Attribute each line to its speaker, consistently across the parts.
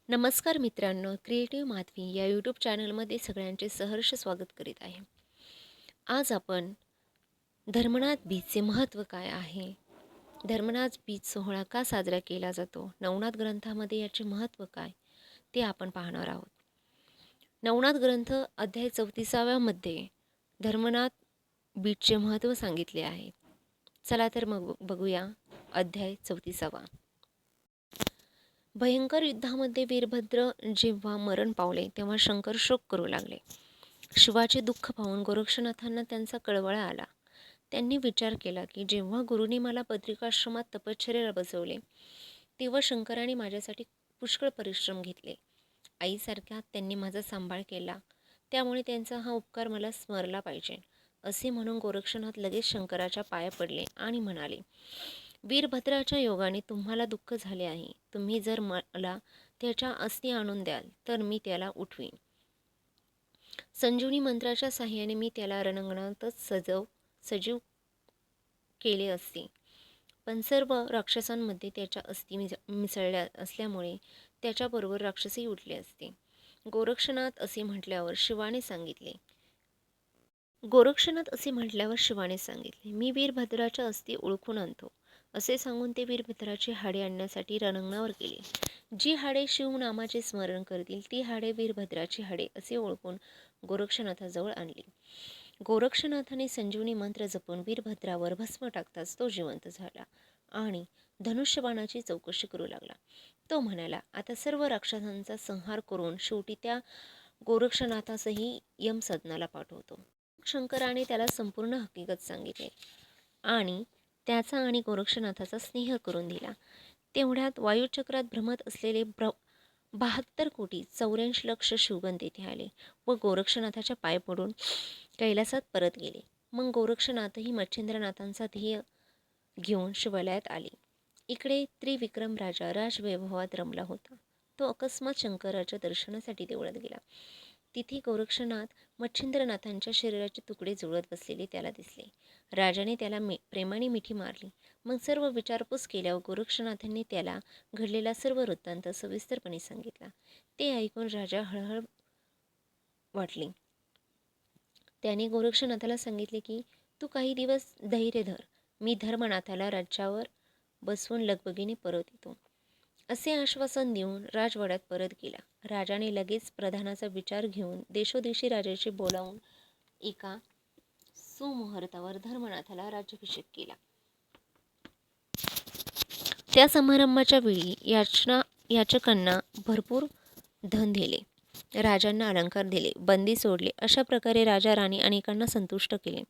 Speaker 1: नमस्कार मित्रांनो, क्रिएटिव्ह माधवी या यूट्यूब चॅनलमध्ये सगळ्यांचे सहर्ष स्वागत करीत आहे. आज आपण धर्मनाथ बीजचे महत्त्व काय आहे, धर्मनाथ बीज सोहळा का साजरा केला जातो, नवनाथ ग्रंथामध्ये याचे महत्त्व काय, ते आपण पाहणार आहोत. नवनाथ ग्रंथ अध्याय 34मध्ये धर्मनाथ बीजचे महत्त्व सांगितले आहे. चला तर मग बघूया अध्याय 34. भयंकर युद्धामध्ये वीरभद्र जेव्हा मरण पावले तेव्हा शंकर शोक करू लागले. शिवाचे दुःख पाहून गोरक्षनाथांना त्यांचा कळवळा आला. त्यांनी विचार केला की जेव्हा गुरुनी मला बद्रिकाश्रमात तपश्चर्याला बसवले तेव्हा शंकराने माझ्यासाठी पुष्कळ परिश्रम घेतले. आईसारख्या त्यांनी माझा सांभाळ केला, त्यामुळे त्यांचा हा उपकार मला स्मरला पाहिजे, असे म्हणून गोरक्षनाथ लगेच शंकराच्या पाया पडले आणि म्हणाले, वीरभद्राच्या योगाने तुम्हाला दुःख झाले आहे. तुम्ही जर मला त्याच्या अस्थी आणून द्याल तर मी त्याला उठवीन. संजीवनी मंत्राच्या साह्याने मी त्याला रणांगणातच सजीव केले असते, पण सर्व राक्षसांमध्ये त्याच्या अस्थी मिसळल्या असल्यामुळे त्याच्याबरोबर राक्षसही उठले असते. गोरक्षनाथ असे म्हटल्यावर शिवाने सांगितले, मी वीरभद्राच्या अस्थी ओळखून आणतो. असे सांगून ते वीरभद्राची हाडे आणण्यासाठी रणांगणावर गेले. जी हाडे शिवनामाचे स्मरण करतील ती हाडे वीरभद्राची हाडे असे ओळखून गोरक्षनाथाजवळ आणली. गोरक्षनाथाने संजीवनी मंत्र जपून वीरभद्रावर भस्म टाकताच तो जिवंत झाला आणि धनुष्यबाणाची चौकशी करू लागला. तो म्हणाला, आता सर्व राक्षसांचा संहार करून शेवटी त्या गोरक्षनाथासही यमसदनाला पाठवतो. शंकराने त्याला संपूर्ण हकीकत सांगितले आणि त्याचा आणि गोरक्षनाथाचा स्नेह करून दिला. तेवढ्यात वायुचक्रात भ्रमत असलेले 72,84,00,000 शिवगण तेथे आले व गोरक्षनाथाच्या पाय पडून कैलासात परत गेले. मग गोरक्षनाथही मच्छिंद्रनाथांचा ध्येय घेऊन शिवालयात आले. इकडे त्रिविक्रम राजा राजवैभवात रमला होता. तो अकस्मात शंकराच्या दर्शनासाठी देवळात गेला. तिथे गोरक्षनाथ मच्छिंद्रनाथांच्या शरीराचे तुकडे जुळत बसलेले त्याला दिसले. राजाने त्याला प्रेमाने मिठी मारली. मग सर्व विचारपूस केल्यावर गोरक्षनाथांनी त्याला घडलेला सर्व वृत्तांत सविस्तरपणे सांगितला. ते ऐकून राजा हळहळ वाटली. त्याने गोरक्षनाथाला सांगितले की तू काही दिवस धैर्य धर, मी धर्मनाथाला राज्यावर बसवून लगबगीने परत येतो. असे आश्वासन देऊन राजवाड्यात परत गेला. राजाने लगेच प्रधानाचा विचार घेऊन देशोदेशी राजाचे बोलावून एका सुमुहूर्तावर धर्मनाथाला राज्याभिषेक केला. त्या समारंभाच्या वेळी याचकांना भरपूर धन दिले, राजांना अलंकार दिले, बंदी सोडले. अशा प्रकारे राजा राणी अनेकांना संतुष्ट केले.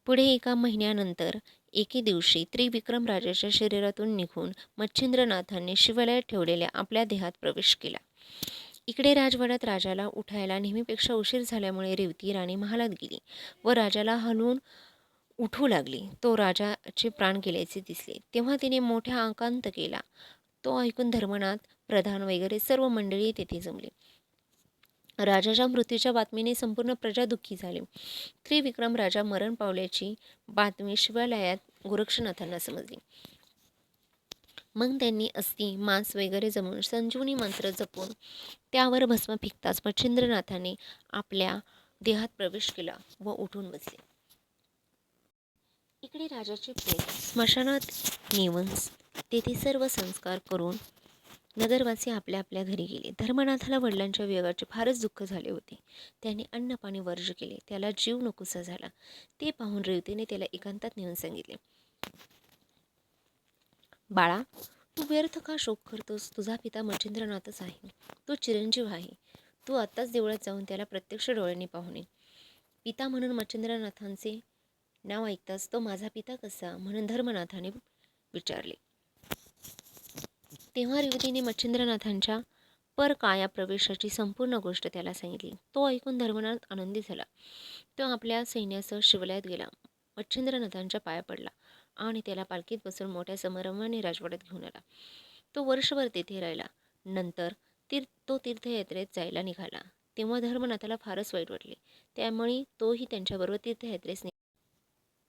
Speaker 1: पुढे एका महिन्यानंतर एके दिवशी त्रिविक्रम राजाच्या शरीरातून निघून मच्छिंद्रनाथांनी शिवालयात ठेवलेल्या आपल्या देहात प्रवेश केला. इकडे राजवाड्यात राजाला उठायला नेहमीपेक्षा उशीर झाल्यामुळे रेवती राणी महालात गेली व राजाला हलवून उठू लागली. तो राजाचे प्राण गेल्याचे दिसले तेव्हा तिने मोठ्या आकांत केला. तो ऐकून धर्मनाथ, प्रधान वगैरे सर्व मंडळी तेथे जमली. राजाच्या मृत्यूच्या बातमीने संपूर्ण प्रजा दुःखी झाली. त्रिविक्रम राजा मरण पावल्याची बातमी शिवालयात गोरक्षनाथांना समजली. मग त्यांनी अस्थी, मांस वगैरे जमवून संजीवनी मंत्र जपून त्यावर भस्म फेकताच मच्छिंद्रनाथाने आपल्या देहात प्रवेश केला व उठून बसले. इकडे राजाचे प्रेत स्मशानात नेऊन तेथे सर्व संस्कार करून नगरवासी आपल्या आपल्या घरी गेले. धर्मनाथाला वडिलांच्या वियोगाचे फारच दुःख झाले होते. त्याने अन्न पाणी वर्ज केले. त्याला जीव नकोसा झाला. ते पाहून रेवतीने त्याला एकांतात नेऊन सांगितले, बाळा, तू व्यर्थ का शोक करतोस? तुझा पिता मच्छिंद्रनाथच आहे. तो चिरंजीव आहे. तू आत्ताच देवळात जाऊन त्याला प्रत्यक्ष डोळ्यांनी पाहून ये. पिता म्हणून मच्छिंद्रनाथांचे नाव ऐकताच तो माझा पिता कसा म्हणून धर्मनाथाने विचारले. तेव्हा रेवतीने मच्छिंद्रनाथांच्या परकाया प्रवेशाची संपूर्ण गोष्ट त्याला सांगितली. तो ऐकून धर्मनाथ आनंदी झाला. तो आपल्या सैन्यासह शिवालयात गेला, मच्छिंद्रनाथांच्या पाया पडला आणि त्याला पालखीत बसून मोठ्या समारंभाने राजवाड्यात घेऊन आला. तो वर्षभर तेथे राहिला. नंतर तो तीर्थयात्रेत जायला निघाला. तेव्हा धर्मनाथाला फारच वाईट वाटले. त्यामुळे तोही त्यांच्याबरोबर तीर्थयात्रेस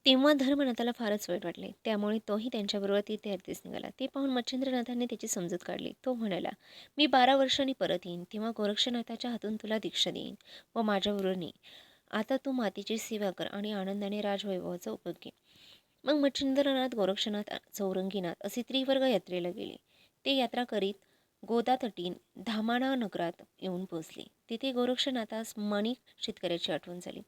Speaker 1: तेव्हा धर्मनाथाला फारच वाईट वाटले. त्यामुळे तोही त्यांच्याबरोबर तीर्थयात्रेस निघाला. ते पाहून मच्छिंद्रनाथाने त्याची समजूत काढली. तो म्हणाला, "मी 12 वर्षांनी परत येईन, तेव्हा गोरक्षनाथाच्या हातून तुला दीक्षा देईन व माझ्याबरोबर नेईन. आता तू मातेची सेवा कर आणि आनंदाने राजवैभवाचा उपभोग घे." मग मच्छिंद्रनाथ, गोरक्षनाथ, चौरंगीनाथ असे त्रिवर्ग यात्रेला गेले. ते यात्रा करीत गोदातटी धामाणा नगरात येऊन पोहोचले. तिथे गोरक्षनाथास माणिक शेतकऱ्याची आठवण झाली.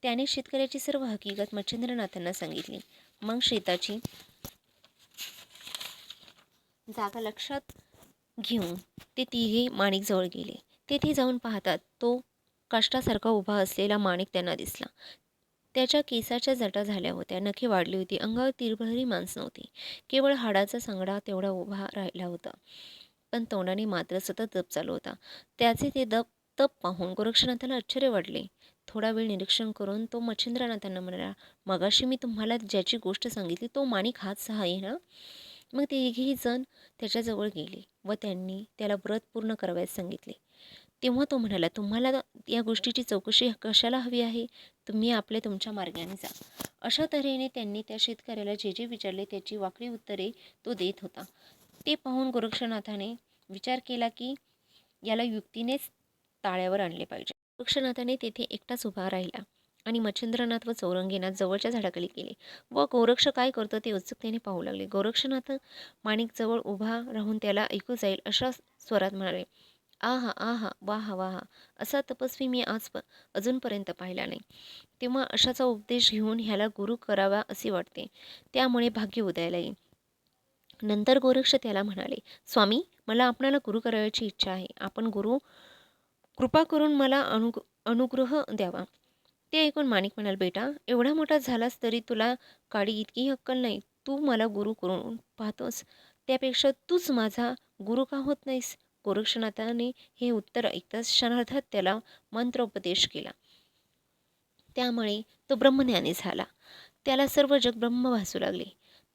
Speaker 1: त्याने शेतकऱ्याची सर्व हकीकत मच्छिंद्रनाथांना सांगितली. मग शेताची जागा लक्षात घेऊन ते तिघे माणिकजवळ गेले. तेथे जाऊन पाहतात तो काष्टासारखा उभा असलेला माणिक त्यांना दिसला. त्याच्या केसाच्या जटा झाल्या होत्या, नखे वाढली होती, अंगावर तिरभरी मांस नव्हती, केवळ हाडाचा सांगडा तेवढा उभा राहिला होता. पण तोंडाने मात्र सतत जप चालू होता. त्याचे ते तप पाहून गोरक्षनाथाला आश्चर्य वाटले. थोडा वेळ निरीक्षण करून तो मच्छिंद्रनाथांना म्हणाला, "मगाशी मी तुम्हाला ज्याची गोष्ट सांगितली तो माणिक हाच आहे ना?" मग तिघेही जण त्याच्याजवळ गेले व त्यांनी त्याला व्रत पूर्ण करावयास सांगितले. तेव्हा तो म्हणाला, "तुम्हाला या गोष्टीची चौकशी कशाला हवी आहे? तुम्ही तुमच्या मार्गाने जा." अशा तऱ्हेने त्यांनी त्या शेतकऱ्याला जे जे विचारले त्याची वाकडी उत्तरे तो देत होता. ते पाहून गोरक्षनाथाने विचार केला की याला युक्तीनेच ताळ्यावर आणले पाहिजे. गोरक्षनाथाने तेथे एकटाच उभा राहिला आणि मच्छिंद्रनाथ व चौरंगीनाथ जवळच्या झाडाखाली गेले व गोरक्ष काय करतो ते उत्सुकतेने पाहू लागले. गोरक्षनाथ माणिक जवळ उभा राहून त्याला ऐकू जाईल अशा स्वरात म्हणाले, "आहा आहा, वाहा वाहा, असा तपस्वी मी अजूनपर्यंत पाहिला नाही. तेव्हा अशाचा उपदेश घेऊन ह्याला गुरु करावा असे वाटते. त्यामुळे भाग्य उदयाला येईल." नंतर गोरक्ष त्याला म्हणाले, "स्वामी, मला आपणाला गुरु करायची इच्छा आहे. आपण कृपा करून मला अनुग्रह द्यावा." ते ऐकून माणिक म्हणाल, "बेटा, एवढा मोठा झालास तरी तुला काडी इतकी अक्कल नाही. तू मला गुरु करून पाहतोस, त्यापेक्षा तूच माझा गुरु का होत नाहीस?" गोरक्षनाथाने हे उत्तर ऐकताच क्षणार्धात त्याला मंत्रोपदेश केला. त्यामुळे तो ब्रह्मज्ञानी झाला. त्याला सर्व जग ब्रह्म भासू लागले.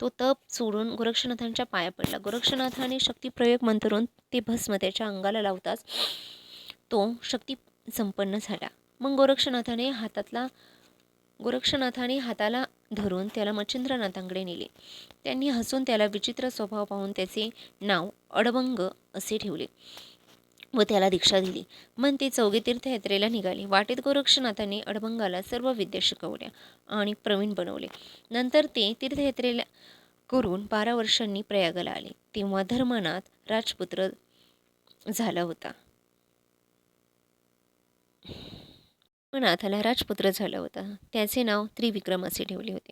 Speaker 1: तो तप सोडून गोरक्षनाथांच्या पाया पडला. गोरक्षनाथाने शक्तिप्रयोग मंत्रून ते भस्म त्याच्या अंगाला लावताच तो शक्ती संपन्न झाला. मग गोरक्षनाथाने हाताला धरून त्याला मच्छिंद्रनाथांकडे नेले. त्यांनी हसून त्याला विचित्र स्वभाव पाहून त्याचे नाव अडबंग असे ठेवले व त्याला दीक्षा दिली. मग ते चौघे तीर्थयात्रेला निघाले. वाटेत गोरक्षनाथांनी अडबंगाला सर्व विद्या शिकवल्या आणि प्रवीण बनवले. नंतर ते तीर्थयात्रेला करून 12 वर्षांनी प्रयागला आले. तेव्हा धर्मनाथ राजपुत्र झाला होता. नाथाला राजपुत्र झाला होता. त्याचे नाव त्रिविक्रम असे ठेवले होते.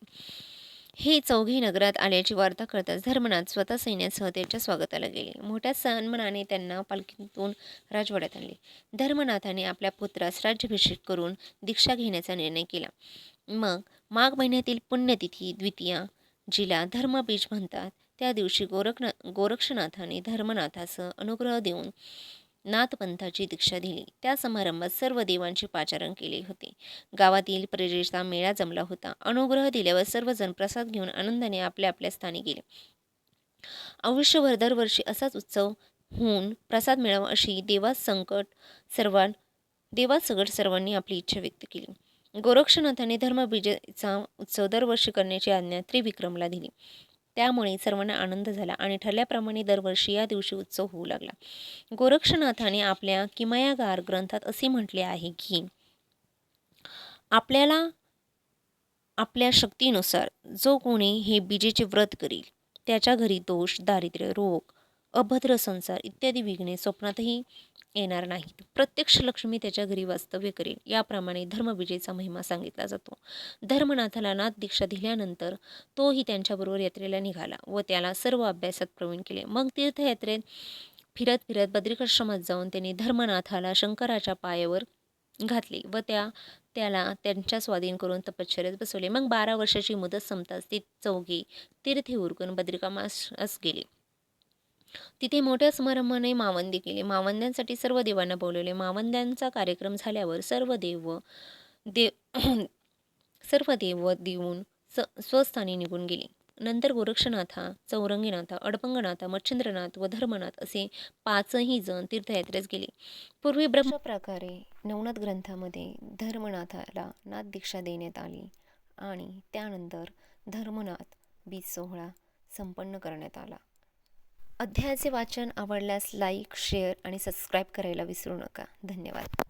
Speaker 1: हे चौघे नगरात आल्याची वार्ता कळताच धर्मनाथ स्वतः सैन्यासह त्याच्या स्वागताला गेले. मोठ्या सन्मानाने त्यांना पालखीतून राजवाड्यात आणले. धर्मनाथाने आपल्या पुत्रास राज्याभिषेक करून दीक्षा घेण्याचा निर्णय केला. मग माघ महिन्यातील पुण्यतिथी द्वितीया, जिला धर्मबीज म्हणतात, त्या दिवशी गोरक्षनाथाने धर्मनाथासह अनुग्रह देऊन नाथपंथाची दीक्षा दिली. त्या समारंभात सर्व देवांचे पाचारण केले होते. गावातील प्रजेचा मेळा जमला होता. अनुग्रह दिल्यावर सर्वजण प्रसाद घेऊन आनंदाने आपल्या आपल्या स्थानी गेले. आयुष्यभर दरवर्षी असाच उत्सव होऊन प्रसाद मिळावा अशी देवासकट सर्वांनी आपली इच्छा व्यक्त केली. गोरक्षनाथाने धर्मबीजेचा उत्सव दरवर्षी करण्याची आज्ञा त्रिविक्रमला दिली. त्यामुळे सर्वांना आनंद झाला आणि ठरल्याप्रमाणे दरवर्षी या दिवशी उत्सव होऊ लागला. गोरक्षनाथाने आपल्या किमयागार ग्रंथात असे म्हटले आहे की आपल्याला आपल्या शक्तीनुसार जो कोणी हे बीजेचे व्रत करील त्याच्या घरी दोष, दारिद्र्य, रोग, अभद्र संसार इत्यादी विघ्ने स्वप्नातही येणार नाहीत. प्रत्यक्ष लक्ष्मी त्याच्या घरी वास्तव्य करेल. याप्रमाणे धर्मबीजेचा महिमा सांगितला जातो. धर्मनाथाला नाथ दीक्षा दिल्यानंतर तोही त्यांच्याबरोबर यात्रेला निघाला व त्याला सर्व अभ्यासात प्रवीण केले. मग तीर्थयात्रेत फिरत फिरत बद्रिकाश्रमात जाऊन त्यांनी धर्मनाथाला शंकराच्या पायावर घातले व त्याला त्यांच्या स्वाधीन करून तपश्चर्यात बसवले. मग 12 वर्षाची मुदत संपताच ते चौघे तीर्थे उरकून बद्रिकाश्रमास गेले. तिथे मोठ्या समारंभाने मावंदी केली. मावंद्यांसाठी सर्व देवांना बोलवले. मावंद्यांचा कार्यक्रम झाल्यावर सर्व देव देऊन स्वस्थानी निघून गेले. नंतर गोरक्षनाथा, चौरंगीनाथा, अडपंगनाथा, मच्छिंद्रनाथ व धर्मनाथ असे 5ही जण तीर्थयात्रेस गेले. पूर्वी ब्रह्मप्रकारे नवनाथ ग्रंथामध्ये धर्मनाथाला नाथ दीक्षा देण्यात आली आणि त्यानंतर धर्मनाथ बीज सोहळा संपन्न करण्यात आला. अध्यायाचे वाचन आवडल्यास लाईक, शेअर आणि सबस्क्राईब करायला विसरू नका. धन्यवाद.